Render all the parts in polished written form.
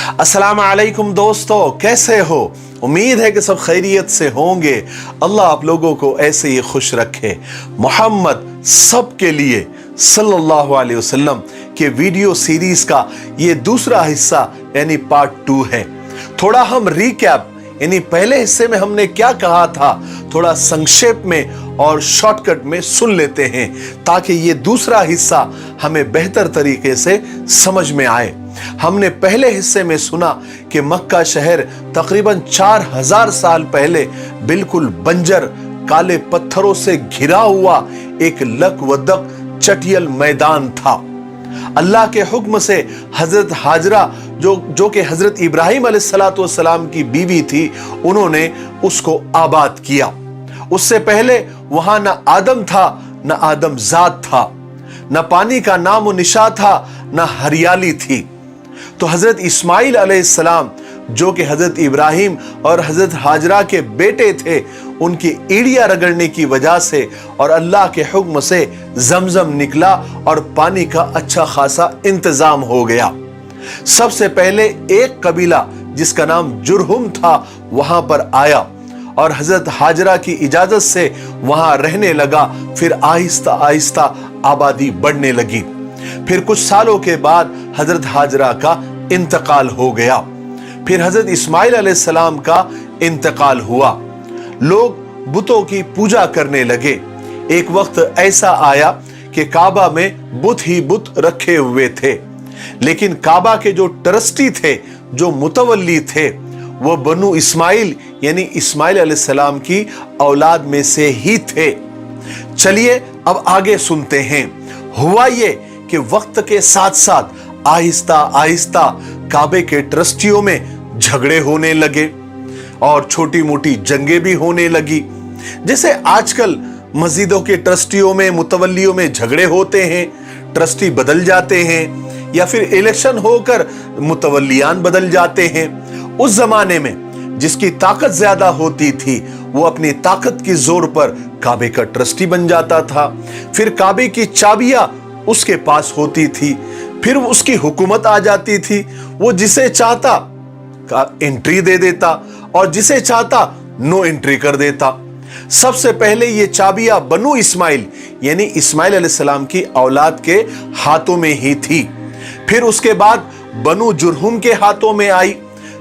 अस्सलाम वालेकुम दोस्तों, कैसे हो? उम्मीद है कि सब खैरियत से होंगे। अल्लाह आप लोगों को ऐसे ही खुश रखे। मोहम्मद सब के लिए सल्लल्लाहु अलैहि वसल्लम के वीडियो सीरीज का ये दूसरा हिस्सा यानी पार्ट 2 है। थोड़ा हम रिकैप यानी पहले हिस्से में हमने क्या कहा था थोड़ा संक्षेप में और शॉर्टकट में सुन लेते हैं ताकि ये दूसरा हिस्सा हमें बेहतर तरीके से समझ में आए। हमने पहले हिस्से में सुना कि मक्का शहर तकरीबन 4000 साल पहले बिल्कुल बंजर काले पत्थरों से घिरा हुआ एक लकवदक चटियल मैदान था। अल्लाह के हुक्म से हजरत हाजरा जो कि हजरत इब्राहिम अलैहिस्सलाम की बीवी थी, उन्होंने उसको आबाद किया। उससे पहले वहां न आदम था, न आदम जात था, न पानी का नाम निशा था, न हरियाली थी। तो हजरत इस्माइल अलैहिस्सलाम जो कि हजरत इब्राहिम और हजरत हाजरा के बेटे थे, उनकी एड़ियां रगड़ने की वजह से और अल्लाह के हुक्म से जमजम निकला और पानी का अच्छा खासा इंतजाम हो गया। सबसे पहले एक कबीला जिसका नाम जुरहुम था वहां पर आया और हजरत हाजरा की इजाजत से वहां रहने लगा। फिर आहिस्ता आहिस्ता आबादी बढ़ने लगी। फिर कुछ सालों के बाद हजरत हाजरा का इंतकाल हो गया। फिर हजरत इस्माइल अलैहिस्सलाम का इंतकाल हुआ। लोग बुतों की पूजा करने लगे। एक वक्त ऐसा आया कि काबा में बुत ही बुत रखे हुए थे, लेकिन काबा के जो ट्रस्टी थे, जो मुतवल्ली थे, वो बनु इस्माइल यानी इस्माइल अलैहिस्सलाम की औलाद में से ही थे। चलिए अब आगे सुनते हैं। हुआ ये कि वक्त के साथ साथ आहिस्ता आहिस्ता काबे के ट्रस्टियों में झगड़े होने लगे और छोटी मोटी जंगें भी होने लगी। जैसे आजकल मस्जिदों के ट्रस्टियों में, मुतवल्लियों में झगड़े होते हैं, ट्रस्टी बदल जाते हैं या फिर इलेक्शन होकर मुतवल्लियान बदल जाते हैं। उस जमाने में जिसकी ताकत ज्यादा होती थी वो अपनी ताकत की जोर पर काबे का ट्रस्टी बन जाता था। फिर काबे की चाबियां उसके पास होती थी, फिर उसकी हुकूमत आ जाती थी। वो जिसे चाहता का एंट्री दे देता और जिसे चाहता नो एंट्री कर देता। सबसे पहले ये चाबियां बनु इस्माइल यानी इस्माइल अलैहिस्सलाम की औलाद के हाथों में ही थी। फिर उसके बाद बनु जुरहुम के हाथों में आई,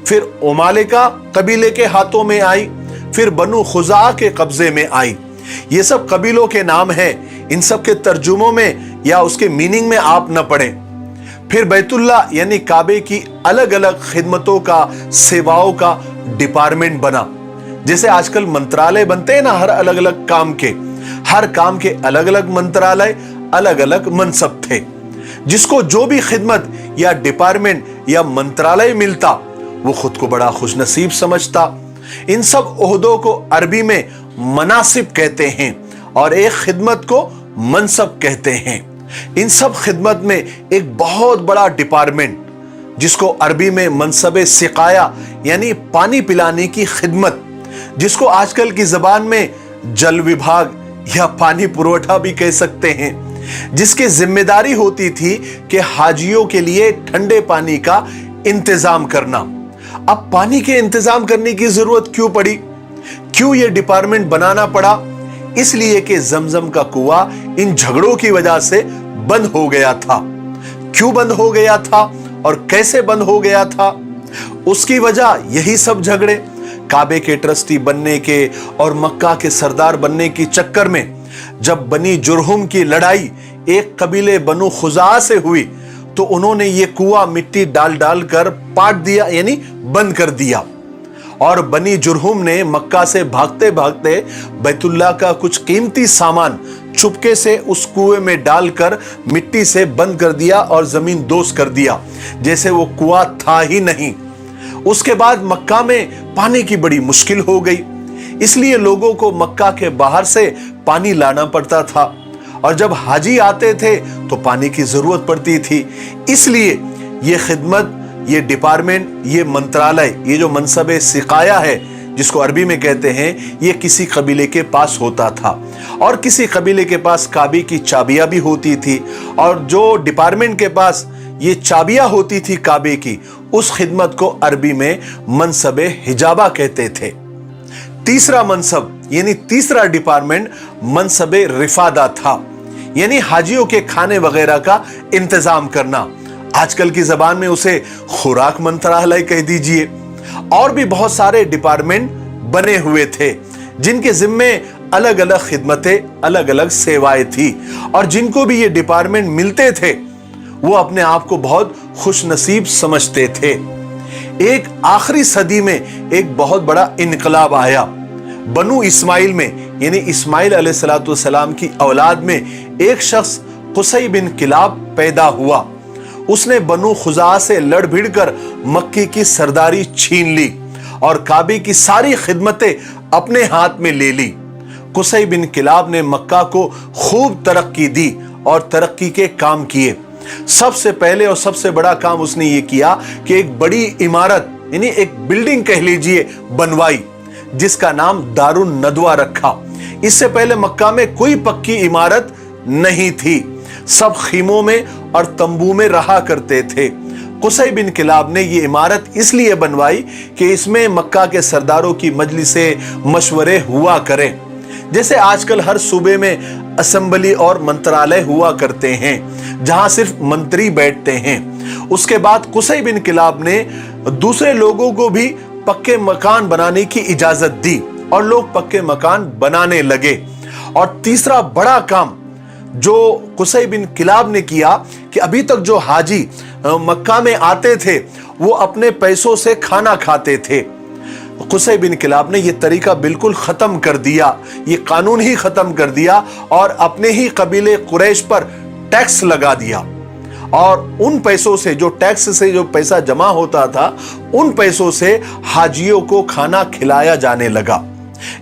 फिर उमालिका कबीले के हाथों में आई, फिर बनु खुजा के कब्जे में आई। ये सब कबीलों के नाम हैं। इन सब के तर्जुमों में या उसके मीनिंग में आप न पढ़ें। फिर बैतुल्ला यानी काबे की अलग अलग खिदमतों का, सेवाओं का डिपार्टमेंट बना। जैसे आजकल मंत्रालय बनते हैं ना, हर अलग अलग काम के, हर काम के अलग अलग मंत्रालय, अलग अलग मनसब थे। जिसको जो भी खिदमत या डिपार्टमेंट या मंत्रालय मिलता वो खुद को बड़ा खुशनसीब समझता। इन सब ओहदों को अरबी में मनासिब कहते हैं और एक खिदमत को मनसब कहते हैं। इन सब खिदमत में एक बहुत बड़ा डिपार्टमेंट जिसको अरबी में मनसबे सिकाया यानी पानी पिलाने की खिदमत, जिसको आजकल की जबान में जल विभाग या पानी पुरवठा भी कह सकते हैं, जिसकी जिम्मेदारी होती थी कि हाजियों के लिए ठंडे पानी का इंतजाम करना। अब पानी के इंतजाम करने की जरूरत क्यों पड़ी? क्यों यह डिपार्टमेंट बनाना पड़ा? इसलिए कि जमजम का कुआं इन झगड़ों की वजह से बंद हो गया था। क्यों बंद हो गया था और कैसे बंद हो गया था? उसकी वजह यही सब झगड़े, काबे के ट्रस्टी बनने के और मक्का के सरदार बनने की चक्कर में जब बनी जुरहुम की लड़ाई एक कबीले बनु खुजा से हुई तो उन्होंने ये कुआं मिट्टी डाल डाल कर पाट दिया यानी बंद कर दिया। और बनी जुरहुम ने मक्का से भागते भागते बैतुल्ला का कुछ कीमती सामान चुपके से उस कुएं में डालकर मिट्टी से बंद कर दिया और जमीन दोष कर दिया, जैसे वो कुआं था ही नहीं। उसके बाद मक्का में पानी की बड़ी मुश्किल हो गई, इसलिए लोगों को मक्का के बाहर से पानी लाना पड़ता था और जब हाजी आते थे तो पानी की जरूरत पड़ती थी। इसलिए ये खिदमत, ये डिपार्टमेंट, ये मंत्रालय, ये जो मनसबे सिकाया है जिसको अरबी में कहते हैं, ये किसी कबीले के पास होता था और किसी कबीले के पास काबे की चाबियां भी होती थी और जो डिपार्टमेंट के पास ये चाबियां होती थी काबे की, उस खिदमत को अरबी में मनसबे हिजाबा कहते थे। तीसरा मनसब यानी तीसरा डिपार्टमेंट मनसबे रिफादा था, यानी हाजियों के खाने वगैरह का इंतजाम करना। आजकल की जबान में उसे खुराक मंत्रालय कह दीजिए। और भी बहुत सारे डिपार्टमेंट बने हुए थे जिनके जिम्मे अलग अलग खिदमतें, अलग अलग सेवाएं थी, और जिनको भी ये डिपार्टमेंट मिलते थे वो अपने आप को बहुत खुशनसीब समझते थे। एक आखिरी सदी में एक बहुत बड़ा इनकलाब आया। बनु इस्माइल में यानी इस्माइल अलैहिस्सलाम की औलाद में एक शख्स कुसै बिन किलाब पैदा हुआ। उसने बनु खुजा से लड़ भिड़ कर मक्के की सरदारी छीन ली और काबे की सारी खिदमतें अपने हाथ में ले ली। कुसै बिन किलाब ने मक्का को खूब तरक्की दी और तरक्की के काम किए। सबसे पहले और सबसे बड़ा काम उसने ये किया कि एक बड़ी इमारत यानी एक बिल्डिंग कह लीजिए बनवाई, जिसका नाम दारुन नदवा रखा। इससे पहले मक्का में कोई पक्की इमारत नहीं थी, सब खीमों में और तंबू में रहा करते थे। कुसै बिन किलाब ने ये इमारत इसलिए बनवाई कि इसमें मक्का के सरदारों की मजलिसें, मशवरे हुआ करें, जैसे आजकल हर सूबे में असेंबली और मंत्रालय हुआ करते हैं जहां सिर्फ मंत्री बैठते हैं। उसके बाद कुसै बिन किलाब ने दूसरे लोगों को भी पक्के मकान बनाने की इजाजत दी और लोग पक्के मकान बनाने लगे। और तीसरा बड़ा काम जो कुसै बिन किलाब ने किया कि अभी तक जो हाजी मक्का में आते थे वो अपने पैसों से खाना खाते थे। कुसै बिन किलाब ने यह तरीका बिल्कुल खत्म कर दिया, ये कानून ही खत्म कर दिया और अपने ही कबीले कुरैश पर टैक्स लगा दिया। और उन पैसों से, जो टैक्स से जो पैसा जमा होता था, उन पैसों से हाजियों को खाना खिलाया जाने लगा।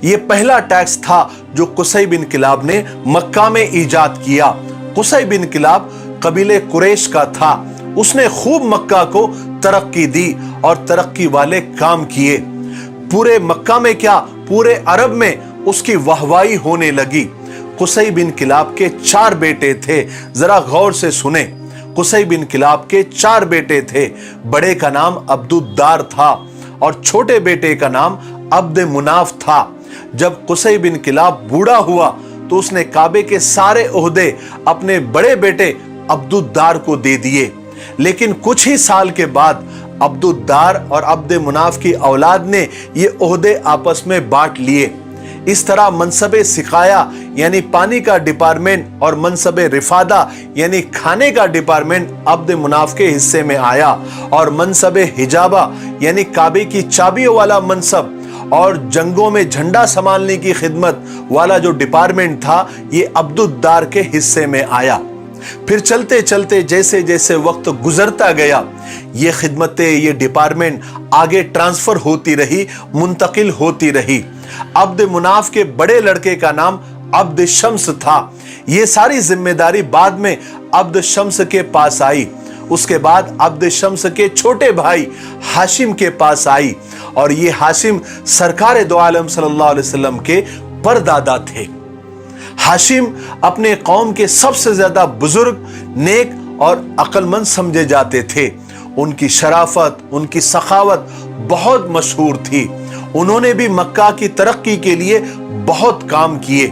यह पहला टैक्स था जो कुसै बिन किलाब ने मक्का में इजाद किया। कुसै बिन किलाब कबीले कुरैश का था। उसने खूब मक्का को तरक्की दी और तरक्की वाले काम किए। पूरे मक्का में क्या, पूरे अरब में उसकी वाहवाही होने लगी। कुसै बिन किलाब के 4 बेटे थे, जरा गौर से सुने। कुसै बिन किलाब के 4 बेटे थे। बड़े का नाम अब्दुद्दार था और छोटे बेटे का नाम अब्द मुनाफ था। जब कुसै बिन किलाब बूढ़ा हुआ तो उसने काबे के सारे ओहदे अपने बड़े बेटे अब्दुद्दार को दे दिए। लेकिन कुछ ही साल के बाद अब्दुद्दार और अब्द मुनाफ की औलाद ने ये ओहदे आपस में बांट लिए। इस तरह मनसबे सिकाया यानी पानी का डिपार्टमेंट और मनसबे रिफादा यानी खाने का डिपार्टमेंट अब्द मुनाफ के हिस्से में आया, और मनसबे हिजाबा यानी काबे की चाबियों वाला मनसब और जंगों में झंडा संभालने की खिदमत वाला जो डिपार्टमेंट था, ये अब्दुद्दार के हिस्से में आया। फिर चलते चलते जैसे जैसे वक्त गुजरता गया, ये खिदमतें, ये डिपार्टमेंट आगे ट्रांसफर होती रही, मुंतकिल होती रही। अब्द मुनाफ के बड़े लड़के का नाम अब्द शम्स था। ये सारी जिम्मेदारी बाद में अब्द शम्स के पास आई। उसके बाद अब्द शम्स के छोटे भाई हाशिम के पास आई, और ये हाशिम सरकार दो आलम सल्लल्लाहु अलैहि वसल्लम के परदादा थे। हाशिम अपने कौम के सबसे ज्यादा बुजुर्ग, नेक और अक्लमंद समझे जाते थे। उनकी शराफत, उनकी सखावत बहुत मशहूर थी। उन्होंने भी मक्का की तरक्की के लिए बहुत काम किए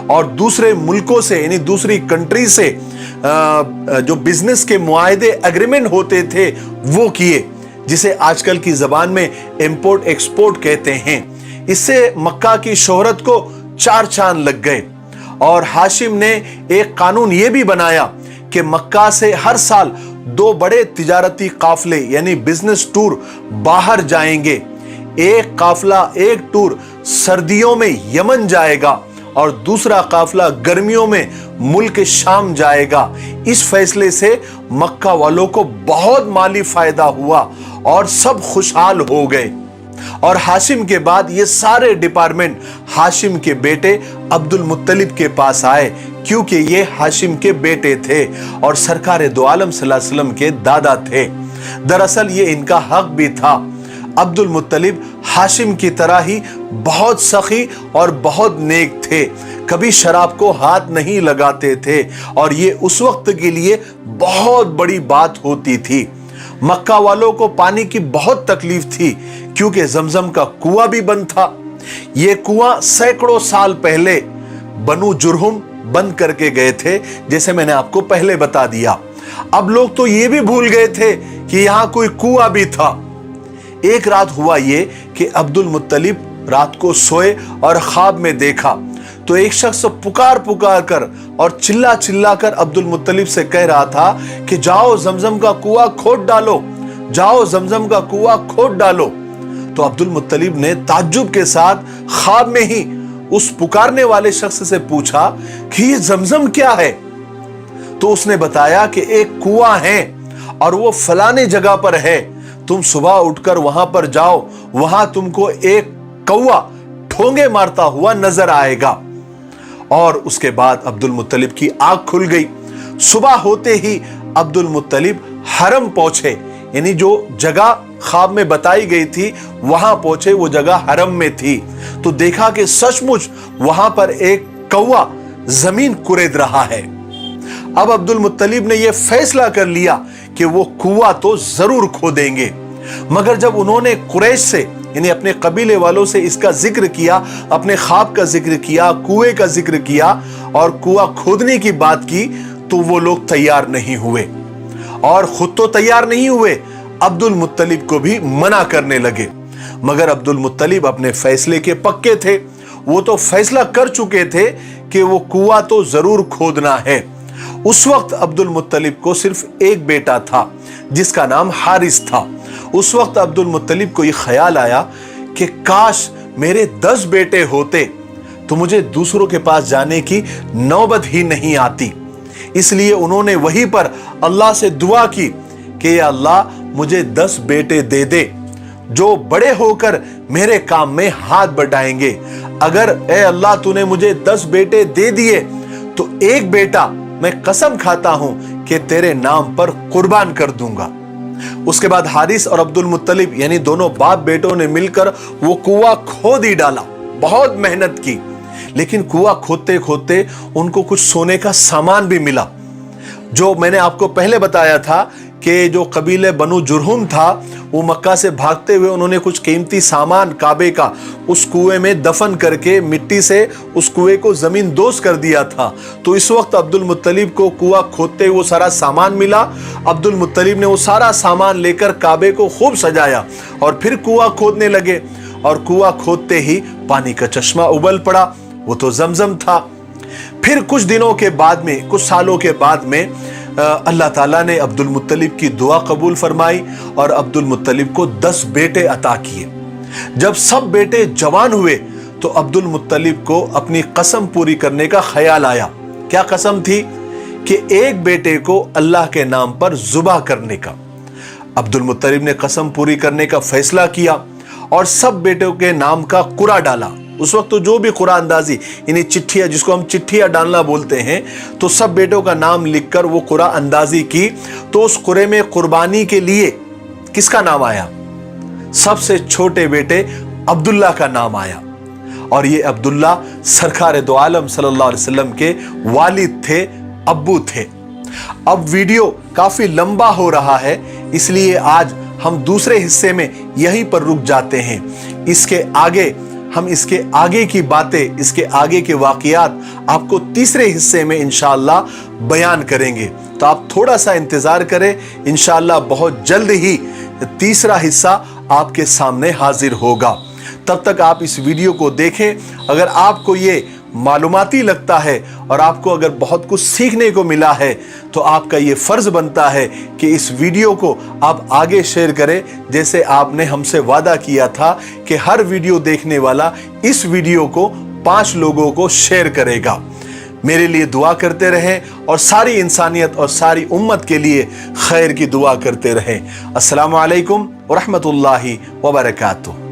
और दूसरे मुल्कों से यानी दूसरी कंट्री से जो बिजनेस के मुआहदे, एग्रीमेंट होते थे वो किए, जिसे आजकल की जबान में इंपोर्ट एक्सपोर्ट कहते हैं। इससे मक्का की शोहरत को 4 चांद लग गए। और हाशिम ने एक कानून यह भी बनाया कि मक्का से हर साल 2 बड़े तिजारती काफले यानी बिजनेस टूर बाहर जाएंगे। एक काफला, एक टूर सर्दियों में यमन जाएगा और दूसरा काफला गर्मियों में मुल्क शाम जाएगा। इस फैसले से मक्का वालों को बहुत माली फायदा हुआ और सब खुशहाल हो गए। और हाशिम के बाद ये सारे डिपार्टमेंट हाशिम के बेटे अब्दुल मुत्तलिब के पास आए, क्योंकि ये हाशिम के बेटे थे और सरकार दो आलम सल्लल्लाहु अलैहि वसल्लम के दादा थे। दरअसल ये इनका हक भी था। अब्दुल मुत्तलिब हाशिम की तरह ही बहुत सखी और बहुत नेक थे, कभी शराब को हाथ नहीं लगाते थे और ये उस वक्त के लिए बहुत बड़ी बात होती थी। मक्का वालों को पानी की बहुत तकलीफ थी क्योंकि जमजम का कुआं भी बंद था। ये कुआं सैकड़ों साल पहले बनु जुरहुम बंद करके गए थे, जैसे मैंने आपको पहले बता दिया। अब लोग तो ये भी भूल गए थे कि यहां कोई कुआं भी था। एक रात हुआ ये कि अब्दुल मुत्तलिब रात को सोए और ख्वाब में देखा तो एक शख्स पुकार पुकार कर और चिल्ला चिल्ला कर अब्दुल मुत्तलिब से कह रहा था कि जाओ जमजम का कुआं खोद डालो, जाओ जमजम का कुआं खोद डालो। तो अब्दुल मुत्तलिब ने ताज्जुब के साथ ख्वाब में ही उस पुकारने वाले शख्स से पूछा कि ये जमजम क्या है। तो उसने बताया कि एक कुआं है और वो फलाने जगह पर है, तुम सुबह उठकर वहां पर जाओ, वहां तुमको एक कौवा ठोंगे मारता हुआ नजर आएगा। और उसके बाद अब्दुल मुत्तलिब की आंख खुल गई। सुबह होते ही अब्दुल मुत्तलिब हरम पहुंचे, यानी जो जगह ख्वाब में बताई गई थी वहां पहुंचे, वो जगह हरम में थी। तो देखा कि सचमुच वहां पर एक कौवा जमीन कुरेद रहा है। अब अब्दुल मुत्तलिब ने यह फैसला कर लिया कि वो कुआं तो जरूर खोदेंगे। मगर जब उन्होंने कुरैश से यानी अपने कबीले वालों से इसका जिक्र किया, अपने ख्वाब का जिक्र किया, कुएं का जिक्र किया और कुआं खोदने की बात की, तो वो लोग तैयार नहीं हुए और खुद तो तैयार नहीं हुए, अब्दुल मुत्तलिब को भी मना करने लगे। मगर अब्दुल मुत्तलिब अपने फैसले के पक्के थे, वो तो फैसला कर चुके थे कि वो कुआं तो जरूर खोदना है। उस वक्त अब्दुल मुत्तलिब को सिर्फ एक बेटा था जिसका नाम हारिस था। उस वक्त अब्दुल मुत्तलिब को यह ख्याल आया कि काश मेरे 10 बेटे होते तो मुझे दूसरों के पास जाने की नौबत ही नहीं आती। इसलिए उन्होंने वहीं पर अल्लाह से दुआ की कि या अल्लाह मुझे 10 बेटे दे दे जो बड़े होकर मेरे काम में हाथ बटाएंगे। अगर ए अल्लाह तूने मुझे 10 बेटे दे दिए तो एक बेटा मैं कसम खाता हूं कि तेरे नाम पर कुर्बान कर दूंगा। उसके बाद हारिस और अब्दुल मुत्तलिब यानी दोनों बाप बेटों ने मिलकर वो कुआं खोद ही डाला। बहुत मेहनत की, लेकिन कुआं खोदते खोदते उनको कुछ सोने का सामान भी मिला। जो मैंने आपको पहले बताया था कि जो कबीले बनु जुरहुम था वो मक्का से भागते हुए उन्होंने कुछ कीमती सामान काबे का उस कुएं में दफन करके मिट्टी से उस कुएं को जमीन दोज कर दिया था। तो इस वक्त अब्दुल मुत्तलिब को कुआं खोदते हुए वो सारा सामान मिला। अब्दुल मुत्तलिब ने वो सारा सामान लेकर काबे को खूब सजाया और फिर कुआं खोदने लगे और कुआं खोदते ही पानी का चश्मा उबल पड़ा, वो तो जमजम था। फिर कुछ दिनों के बाद में, कुछ सालों के बाद में अल्लाह ताला ने अब्दुल मुत्तलिब की दुआ कबूल फरमाई और अब्दुल मुत्तलिब को 10 बेटे अता किए। जब सब बेटे जवान हुए तो अब्दुल मुत्तलिब को अपनी कसम पूरी करने का ख्याल आया। क्या कसम थी? कि एक बेटे को अल्लाह के नाम पर ज़ुबह करने का। अब्दुल मुत्तलिब ने कसम पूरी करने का फैसला किया और सब बेटों के नाम का कुरा डाला। उस वक्त तो जो भी कुरा अंदाजी यानी चिट्ठियां, जिसको हम चिट्ठियां डालना बोलते हैं, तो सब बेटों का नाम लिखकर वो कुरा अंदाजी की। तो उस कुरे में कुर्बानी के लिए किसका नाम आया? सबसे छोटे बेटे अब्दुल्ला का नाम आया। और ये अब्दुल्ला सरकार दो आलम सल्लल्लाहु अलैहि वसल्लम के वालिद थे, अब्बू थे। अब वीडियो काफी लंबा हो रहा है, इसलिए आज हम दूसरे हिस्से में यहीं पर रुक जाते हैं। इसके आगे हम इसके आगे की बातें, इसके आगे के वाकयात आपको तीसरे हिस्से में इंशाअल्लाह बयान करेंगे। तो आप थोड़ा सा इंतजार करें, इंशाअल्लाह बहुत जल्द ही तीसरा हिस्सा आपके सामने हाजिर होगा। तब तक आप इस वीडियो को देखें। अगर आपको ये मालूमाती लगता है और आपको अगर बहुत कुछ सीखने को मिला है तो आपका ये फर्ज बनता है कि इस वीडियो को आप आगे शेयर करें, जैसे आपने हमसे वादा किया था कि हर वीडियो देखने वाला इस वीडियो को 5 लोगों को शेयर करेगा। मेरे लिए दुआ करते रहें और सारी इंसानियत और सारी उम्मत के लिए खैर की दुआ करते रहें। अस्सलामु अलैकुम व रहमतुल्लाहि व बरकातुहू।